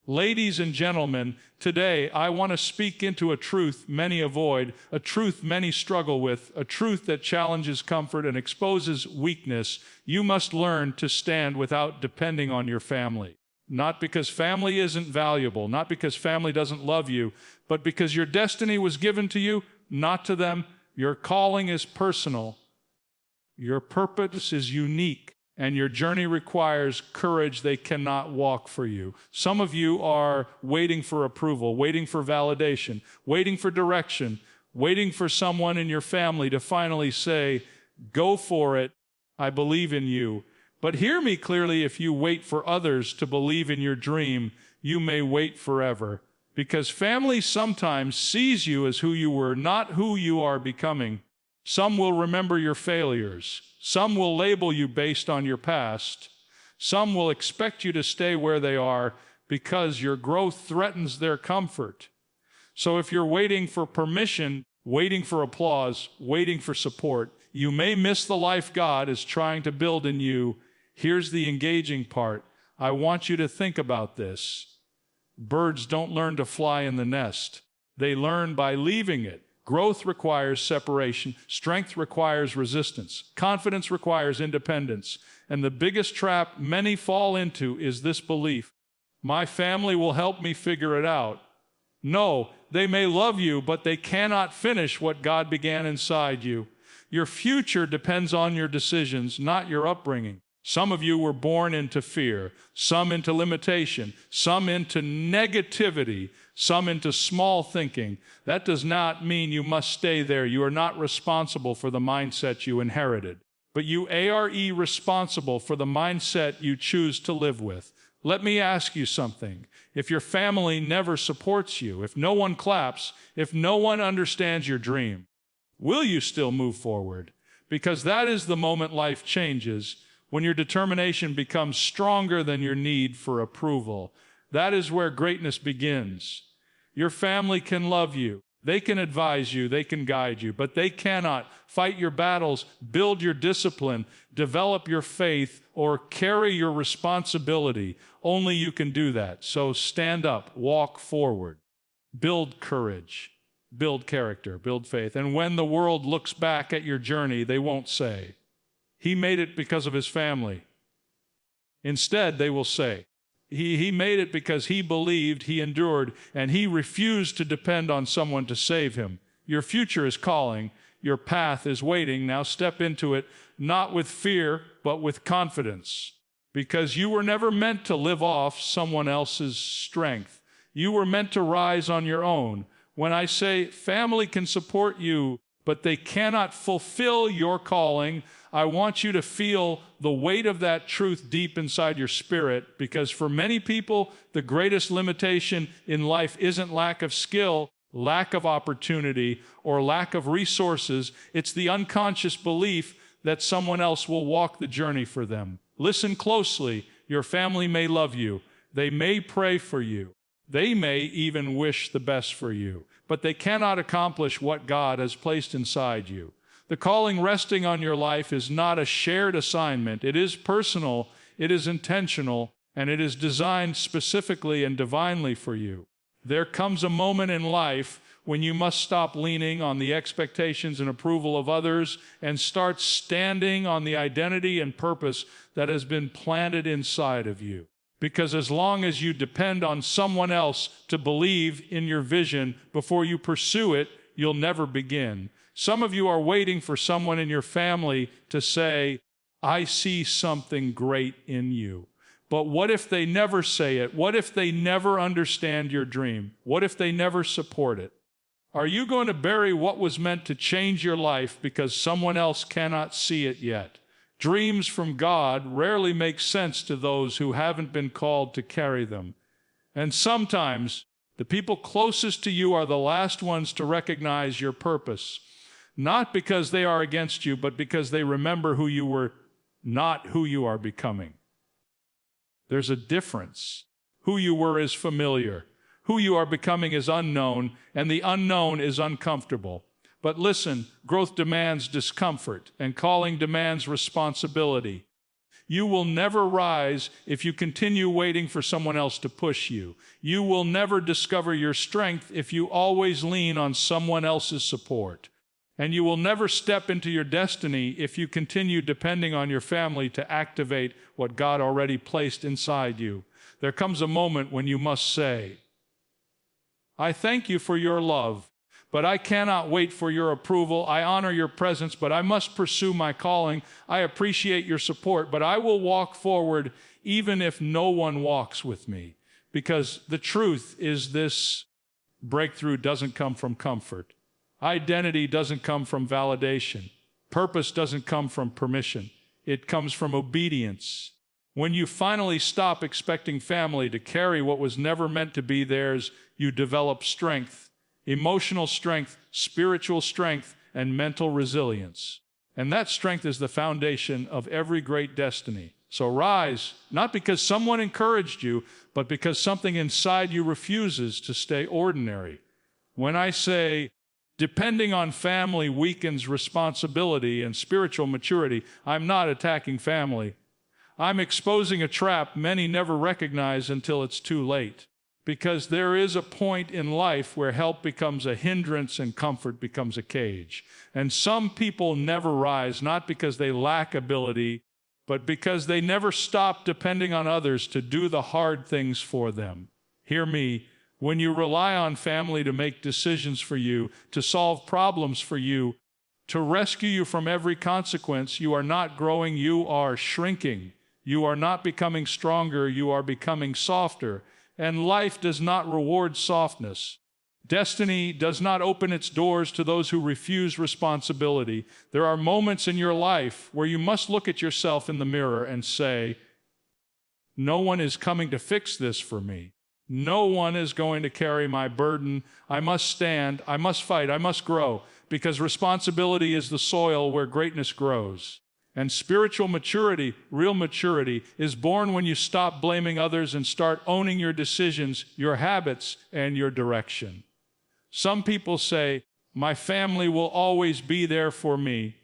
Ladies and gentlemen, today I want to speak into a truth many avoid, a truth many struggle with, a truth that challenges comfort and exposes weakness. You must learn to stand without depending on your family. Not because family isn't valuable, not because family doesn't love you, but because your destiny was given to you, not to them. Your calling is personal. Your purpose is unique. And your journey requires courage they cannot walk for you. Some of you are waiting for approval, waiting for validation, waiting for direction, waiting for someone in your family to finally say, go for it, I believe in you. But hear me clearly, if you wait for others to believe in your dream, you may wait forever. Because family sometimes sees you as who you were, not who you are becoming. Some will remember your failures. Some will label you based on your past. Some will expect you to stay where they are because your growth threatens their comfort. So if you're waiting for permission, waiting for applause, waiting for support, you may miss the life God is trying to build in you. Here's the engaging part. I want you to think about this. Birds don't learn to fly in the nest. They learn by leaving it. Growth requires separation. Strength requires resistance. Confidence requires independence. And the biggest trap many fall into is this belief: my family will help me figure it out. No, they may love you, but they cannot finish what God began inside you. Your future depends on your decisions, not your upbringing. Some of you were born into fear, some into limitation, some into negativity, some into small thinking. That does not mean you must stay there. You are not responsible for the mindset you inherited, but you are responsible for the mindset you choose to live with. Let me ask you something. If your family never supports you, if no one claps, if no one understands your dream, will you still move forward? Because that is the moment life changes, when your determination becomes stronger than your need for approval. That is where greatness begins. Your family can love you. They can advise you. They can guide you. But they cannot fight your battles, build your discipline, develop your faith, or carry your responsibility. Only you can do that. So stand up, walk forward, build courage, build character, build faith. And when the world looks back at your journey, they won't say, he made it because of his family. Instead, they will say, he made it because he believed, he endured, and he refused to depend on someone to save him. Your future is calling. Your path is waiting. Now step into it, not with fear, but with confidence. Because you were never meant to live off someone else's strength. You were meant to rise on your own. When I say family can support you, but they cannot fulfill your calling, I want you to feel the weight of that truth deep inside your spirit, because for many people, the greatest limitation in life isn't lack of skill, lack of opportunity, or lack of resources. It's the unconscious belief that someone else will walk the journey for them. Listen closely. Your family may love you. They may pray for you. They may even wish the best for you, but they cannot accomplish what God has placed inside you. The calling resting on your life is not a shared assignment. It is personal, it is intentional, and it is designed specifically and divinely for you. There comes a moment in life when you must stop leaning on the expectations and approval of others and start standing on the identity and purpose that has been planted inside of you. Because as long as you depend on someone else to believe in your vision before you pursue it, you'll never begin. Some of you are waiting for someone in your family to say, I see something great in you. But what if they never say it? What if they never understand your dream? What if they never support it? Are you going to bury what was meant to change your life because someone else cannot see it yet? Dreams from God rarely make sense to those who haven't been called to carry them. And sometimes the people closest to you are the last ones to recognize your purpose, not because they are against you, but because they remember who you were, not who you are becoming. There's a difference. Who you were is familiar. Who you are becoming is unknown, and the unknown is uncomfortable. But listen, growth demands discomfort, and calling demands responsibility. You will never rise if you continue waiting for someone else to push you. You will never discover your strength if you always lean on someone else's support. And you will never step into your destiny if you continue depending on your family to activate what God already placed inside you. There comes a moment when you must say, I thank you for your love, but I cannot wait for your approval. I honor your presence, but I must pursue my calling. I appreciate your support, but I will walk forward even if no one walks with me. Because the truth is this: breakthrough doesn't come from comfort. Identity doesn't come from validation. Purpose doesn't come from permission. It comes from obedience. When you finally stop expecting family to carry what was never meant to be theirs, you develop strength, emotional strength, spiritual strength, and mental resilience. And that strength is the foundation of every great destiny. So rise, not because someone encouraged you, but because something inside you refuses to stay ordinary. When I say depending on family weakens responsibility and spiritual maturity, I'm not attacking family. I'm exposing a trap many never recognize until it's too late. Because there is a point in life where help becomes a hindrance and comfort becomes a cage. And some people never rise, not because they lack ability, but because they never stop depending on others to do the hard things for them. Hear me. When you rely on family to make decisions for you, to solve problems for you, to rescue you from every consequence, you are not growing, you are shrinking. You are not becoming stronger, you are becoming softer. And life does not reward softness. Destiny does not open its doors to those who refuse responsibility. There are moments in your life where you must look at yourself in the mirror and say, no one is coming to fix this for me. No one is going to carry my burden. I must stand, I must fight, I must grow, because responsibility is the soil where greatness grows. And spiritual maturity, real maturity, is born when you stop blaming others and start owning your decisions, your habits, and your direction. Some people say, my family will always be there for me.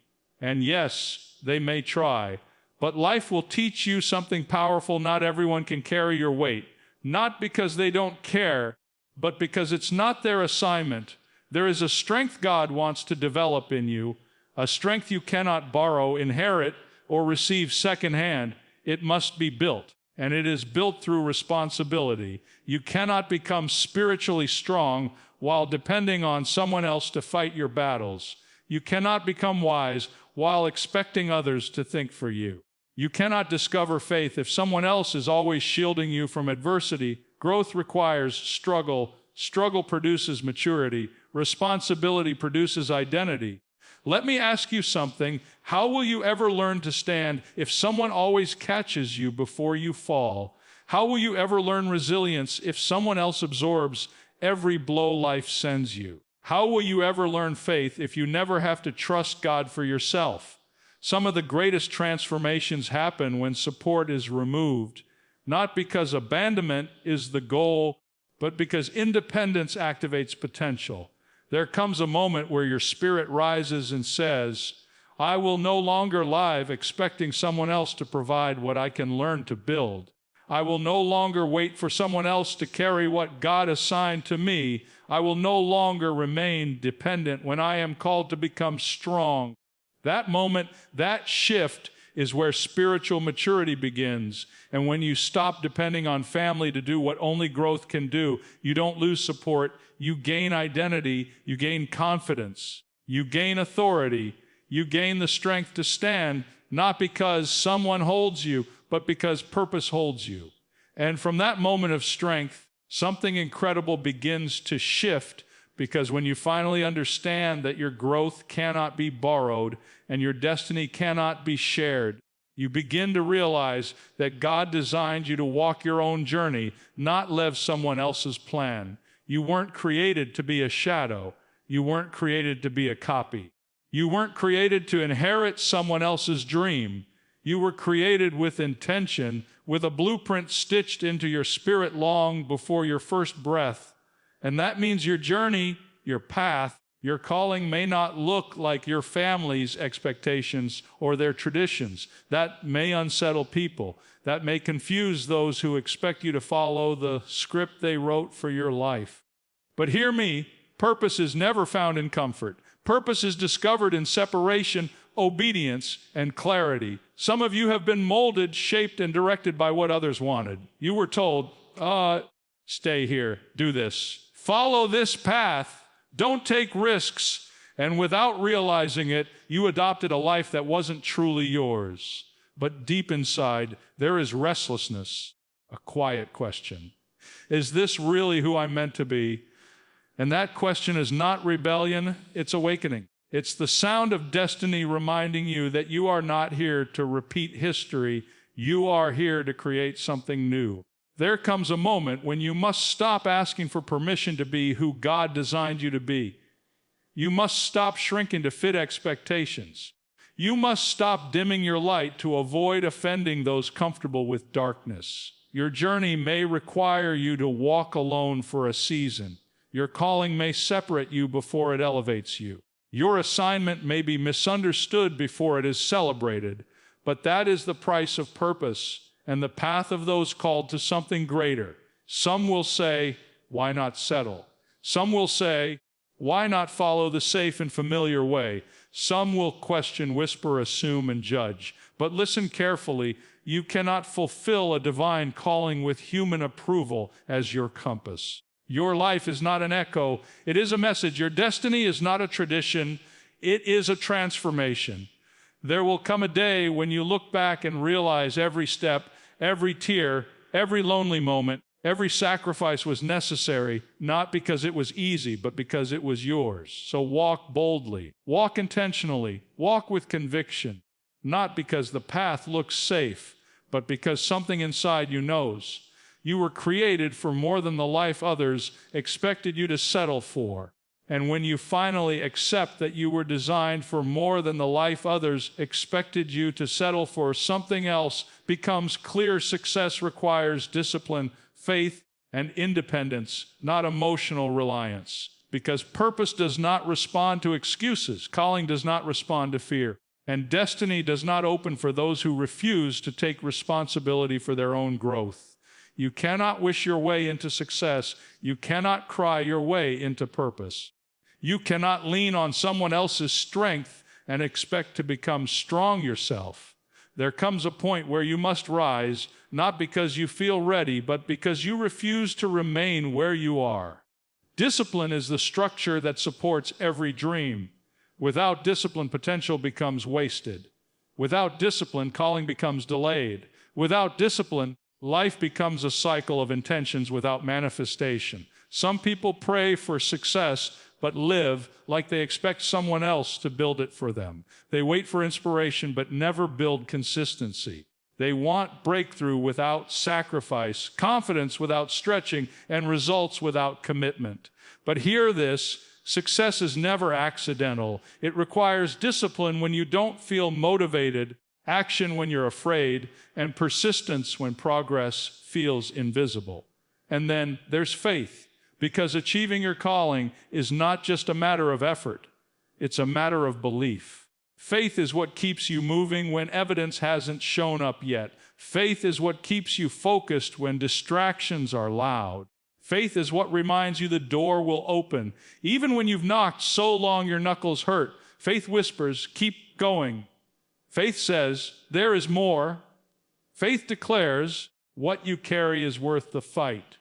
And yes, they may try. But life will teach you something powerful. Not everyone can carry your weight. Not because they don't care, but because it's not their assignment. There is a strength God wants to develop in you, a strength you cannot borrow, inherit, or receive secondhand. It must be built, and it is built through responsibility. You cannot become spiritually strong while depending on someone else to fight your battles. You cannot become wise while expecting others to think for you. You cannot discover faith if someone else is always shielding you from adversity. Growth requires struggle. Struggle produces maturity. Responsibility produces identity. Let me ask you something. How will you ever learn to stand if someone always catches you before you fall? How will you ever learn resilience if someone else absorbs every blow life sends you? How will you ever learn faith if you never have to trust God for yourself? Some of the greatest transformations happen when support is removed, not because abandonment is the goal, but because independence activates potential. There comes a moment where your spirit rises and says, I will no longer live expecting someone else to provide what I can learn to build. I will no longer wait for someone else to carry what God assigned to me. I will no longer remain dependent when I am called to become strong. That moment, that shift is where spiritual maturity begins. And when you stop depending on family to do what only growth can do, you don't lose support, you gain identity, you gain confidence, you gain authority, you gain the strength to stand, not because someone holds you, but because purpose holds you. And from that moment of strength, something incredible begins to shift, because when you finally understand that your growth cannot be borrowed and your destiny cannot be shared, you begin to realize that God designed you to walk your own journey, not live someone else's plan. You weren't created to be a shadow. You weren't created to be a copy. You weren't created to inherit someone else's dream. You were created with intention, with a blueprint stitched into your spirit long before your first breath. And that means your journey, your path, Your calling may not look like your family's expectations or their traditions. That may unsettle people. That may confuse those who expect you to follow the script they wrote for your life. But hear me, purpose is never found in comfort. Purpose is discovered in separation, obedience, and clarity. Some of you have been molded, shaped, and directed by what others wanted. You were told, stay here, do this, follow this path, don't take risks, and without realizing it, you adopted a life that wasn't truly yours. But deep inside, there is restlessness, a quiet question. Is this really who I'm meant to be? And that question is not rebellion, it's awakening. It's the sound of destiny reminding you that you are not here to repeat history, you are here to create something new. There comes a moment when you must stop asking for permission to be who God designed you to be. You must stop shrinking to fit expectations. You must stop dimming your light to avoid offending those comfortable with darkness. Your journey may require you to walk alone for a season. Your calling may separate you before it elevates you. Your assignment may be misunderstood before it is celebrated, but that is the price of purpose and the path of those called to something greater. Some will say, why not settle? Some will say, why not follow the safe and familiar way? Some will question, whisper, assume, and judge. But listen carefully, you cannot fulfill a divine calling with human approval as your compass. Your life is not an echo, it is a message. Your destiny is not a tradition, it is a transformation. There will come a day when you look back and realize every step, every tear, every lonely moment, every sacrifice was necessary, not because it was easy, but because it was yours. So walk boldly, walk intentionally, walk with conviction, not because the path looks safe, but because something inside you knows. You were created for more than the life others expected you to settle for. And when you finally accept that you were designed for more than the life others expected you to settle for, something else becomes clear. Success requires discipline, faith, and independence, not emotional reliance. Because purpose does not respond to excuses, calling does not respond to fear, and destiny does not open for those who refuse to take responsibility for their own growth. You cannot wish your way into success. You cannot cry your way into purpose. You cannot lean on someone else's strength and expect to become strong yourself. There comes a point where you must rise, not because you feel ready, but because you refuse to remain where you are. Discipline is the structure that supports every dream. Without discipline, potential becomes wasted. Without discipline, calling becomes delayed. Without discipline, life becomes a cycle of intentions without manifestation. Some people pray for success, but live like they expect someone else to build it for them. They wait for inspiration, but never build consistency. They want breakthrough without sacrifice, confidence without stretching, and results without commitment. But hear this, success is never accidental. It requires discipline when you don't feel motivated, action when you're afraid, and persistence when progress feels invisible. And then there's faith, because achieving your calling is not just a matter of effort, it's a matter of belief. Faith is what keeps you moving when evidence hasn't shown up yet. Faith is what keeps you focused when distractions are loud. Faith is what reminds you the door will open. Even when you've knocked so long your knuckles hurt, faith whispers, keep going. Faith says, there is more. Faith declares, what you carry is worth the fight.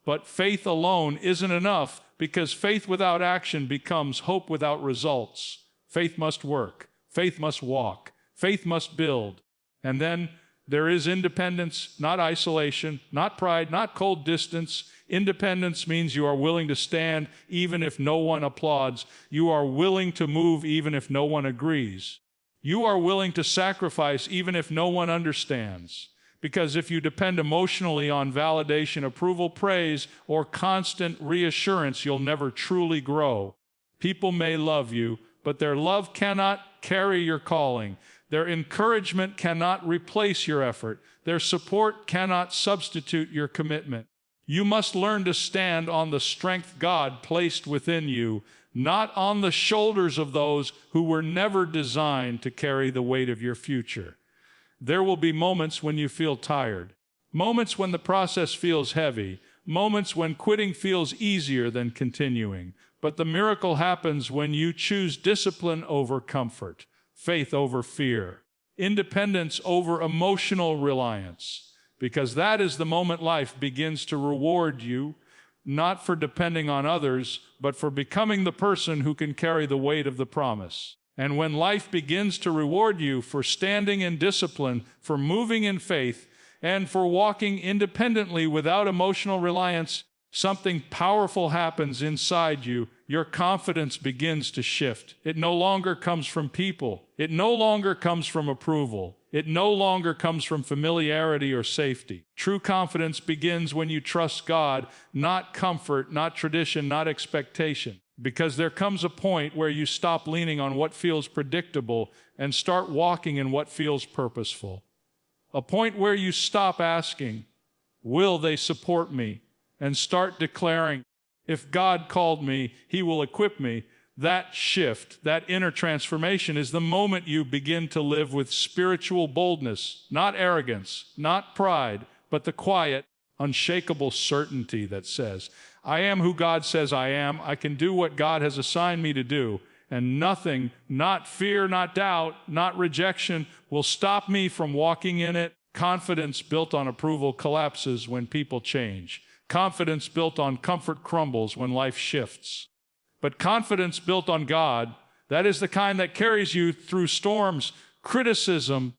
But faith alone isn't enough, because faith without action becomes hope without results. Faith must work. Faith must walk. Faith must build. And then there is independence, not isolation, not pride, not cold distance. Independence means you are willing to stand even if no one applauds. You are willing to move even if no one agrees. You are willing to sacrifice even if no one understands. Because if you depend emotionally on validation, approval, praise, or constant reassurance, you'll never truly grow. People may love you, but their love cannot carry your calling. Their encouragement cannot replace your effort. Their support cannot substitute your commitment. You must learn to stand on the strength God placed within you, not on the shoulders of those who were never designed to carry the weight of your future. There will be moments when you feel tired, moments when the process feels heavy, moments when quitting feels easier than continuing. But the miracle happens when you choose discipline over comfort, faith over fear, independence over emotional reliance, because that is the moment life begins to reward you, not for depending on others, but for becoming the person who can carry the weight of the promise. And when life begins to reward you for standing in discipline, for moving in faith, and for walking independently without emotional reliance, something powerful happens inside you. Your confidence begins to shift. It no longer comes from people. It no longer comes from approval. It no longer comes from familiarity or safety. True confidence begins when you trust God, not comfort, not tradition, not expectation. Because there comes a point where you stop leaning on what feels predictable and start walking in what feels purposeful. A point where you stop asking, will they support me? And start declaring, if God called me, He will equip me. That shift, that inner transformation is the moment you begin to live with spiritual boldness, not arrogance, not pride, but the quiet, unshakable certainty that says, I am who God says I am. I can do what God has assigned me to do. And nothing, not fear, not doubt, not rejection, will stop me from walking in it. Confidence built on approval collapses when people change. Confidence built on comfort crumbles when life shifts. But confidence built on God, that is the kind that carries you through storms, criticism,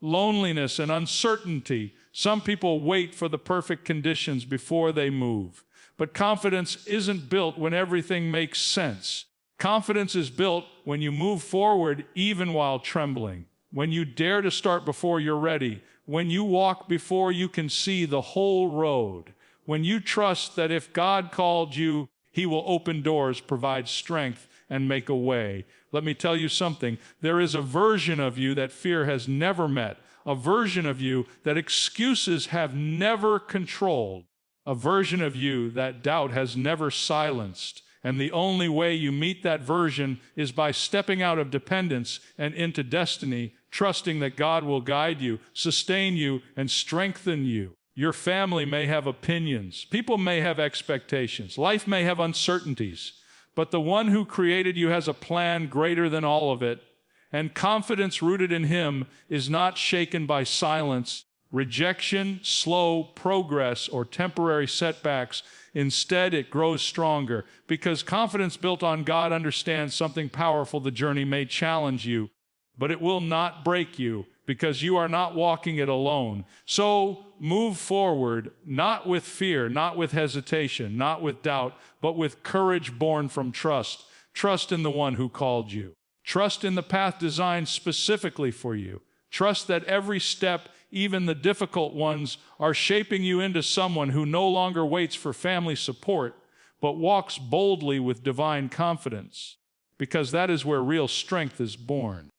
loneliness, and uncertainty. Some people wait for the perfect conditions before they move. But confidence isn't built when everything makes sense. Confidence is built when you move forward even while trembling, when you dare to start before you're ready, when you walk before you can see the whole road, when you trust that if God called you, He will open doors, provide strength, and make a way. Let me tell you something. There is a version of you that fear has never met, a version of you that excuses have never controlled, a version of you that doubt has never silenced. And the only way you meet that version is by stepping out of dependence and into destiny, trusting that God will guide you, sustain you, and strengthen you. Your family may have opinions. People may have expectations. Life may have uncertainties. But the one who created you has a plan greater than all of it. And confidence rooted in Him is not shaken by silence, rejection, slow progress, or temporary setbacks. Instead, it grows stronger, because confidence built on God understands something powerful. The journey may challenge you, but it will not break you, because you are not walking it alone. So move forward, not with fear, not with hesitation, not with doubt, but with courage born from trust. Trust in the one who called you. Trust in the path designed specifically for you. Trust that every step, even the difficult ones, are shaping you into someone who no longer waits for family support, but walks boldly with divine confidence, because that is where real strength is born.